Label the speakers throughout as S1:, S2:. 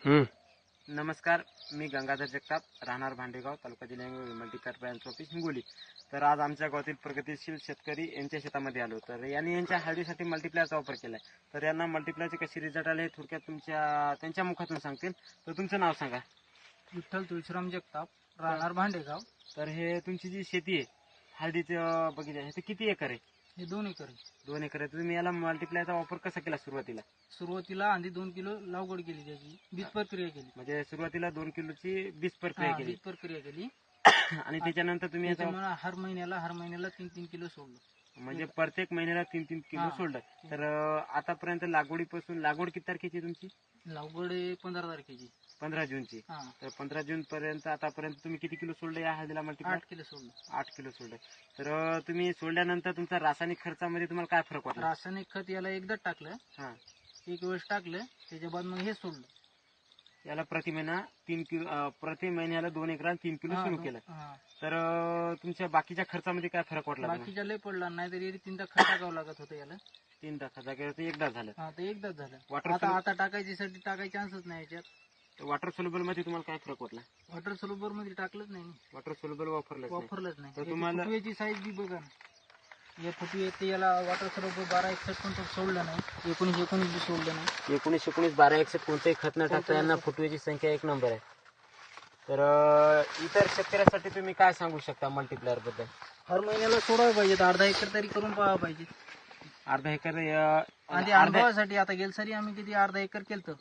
S1: नमस्कार, मी गंगाधर जगताप, राहणार भांडेगाव, तालुका जिल्हा मल्टीपॅक ब्रांच ऑफिस हिंगोली. तर आज आमच्या गावातील प्रगतिशील शेतकरी यांच्या शेतामध्ये आलो. तर यांनी यांच्या हळदीसाठी मल्टीप्लायरचा वापर केलाय. तर यांना मल्टीप्लायरचे कसे रिझल्ट आले थोडक्यात त्यांच्या मुखातून सांगतील. तर तुमचं नाव सांगा.
S2: विठ्ठल तुळशीराम जगताप, राहणार भांडेगाव.
S1: तर हे तुमची जी शेती आहे हळदीचं बघितलं, हे किती एकर आहे?
S2: हे 2 एकर आहे.
S1: 2 एकर आहे. तुम्ही याला मल्टीप्लायरचा वापर कसा केला सुरुवातीला?
S2: सुरुवातीला आधी 2 किलो लागवड केली, त्याची बीज प्रक्रिया केली.
S1: म्हणजे सुरुवातीला 2 किलोची बीज प्रक्रिया केली
S2: बीज प्रक्रिया केली
S1: आणि त्याच्यानंतर तुम्ही याचा
S2: त्याच्यामुळे हर महिन्याला 3-3 किलो सोडलं.
S1: म्हणजे प्रत्येक महिन्याला 3-3 किलो सोडलं. तर आतापर्यंत लागवड किती तारखेची आहे तुमची?
S2: लागवड 15 तारखेची,
S1: 15 जूनची. तर 15 जून पर्यंत आतापर्यंत तुम्ही किती किलो सोडलं या हळदीला मल्टीप्लाय?
S2: 8 किलो सोडलं.
S1: 8 किलो सोडलं. तर तुम्ही सोडल्यानंतर तुमचा रासायनिक खर्चामध्ये तुम्हाला काय फरक वाटला?
S2: रासायनिक खत याला एकदा टाकलं,
S1: हा,
S2: एक वेळेस टाकलं, त्याच्या बाद मग हे सोडलं.
S1: याला प्रति महिना 3 किलो, प्रति महिन्याला 2 एकरात 3 किलो सुरू केलं. तर तुमच्या बाकीच्या खर्चामध्ये काय फरक वाटला?
S2: बाकीच्या लय पडला नाही, तरी 3दा खत टाकावं लागत होतं याला.
S1: 3दा खर्च एकदा झालं.
S2: ते एकदाच झालं.
S1: वॉटर
S2: आता टाकायसाठी चान्सच नाही याच्यात.
S1: वॉटर सोल्युबल मध्ये तुम्हाला काय फरक वाटला?
S2: वॉटर सोल्युबल मध्ये टाकलंच नाही,
S1: वॉटर सोल्युबल
S2: वापरलंच नाही.
S1: तर तुम्हाला
S2: फुटवेची साईज बी बघा ना, हे फुटवे ते याला वॉटर सोल्युबल 12-61 कोणतं सोडलं नाही, 19-19 बी सोडलं नाही.
S1: 19-19 12-61 कोणतेही खत न टाकता यांना फुटवेची संख्या 1 नंबर आहे. तर इतर शेतकऱ्यांसाठी तुम्ही काय सांगू शकता मल्टीप्लायर बद्दल?
S2: हर महिन्याला सोडायला पाहिजे, अर्धा एकर तरी करून पाहायला पाहिजे.
S1: अर्धा एकर
S2: आणि अनुभवासाठी आता गेलसारी आम्ही किती अर्धा एकर केलं.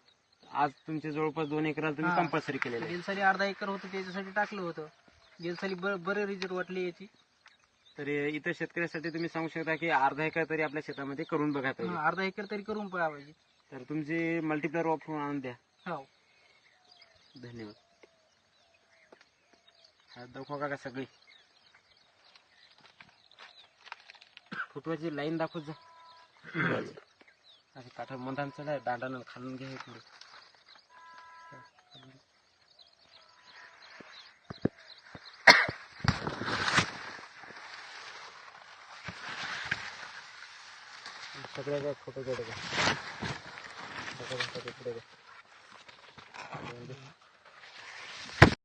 S1: आज तुमच्या जवळपास 2 एकराला तुम्ही कंपल्सरी केलेलं आहे.
S2: गेलसारी अर्धा एकर होतं, त्याच्यासाठी टाकलं होतं. गेलसारी बरे रिझल्ट वाटले याची.
S1: तर इतर शेतकऱ्यांसाठी तुम्ही सांगू शकता की अर्धा एकर तरी आपल्या शेतामध्ये करून बघा पाहिजे.
S2: अर्धा एकर तरी करून पाहायला पाहिजे.
S1: तर तुमचे मल्टीप्लायर वापरून आणून द्या.
S2: हो,
S1: धन्यवाद. हा दाखवा का सगळी फुटवाची लाईन दाखवत जा. असे काठ मंदान चढाय दांडानं खालून घे पुढे. सगळ्या फोटो काढू.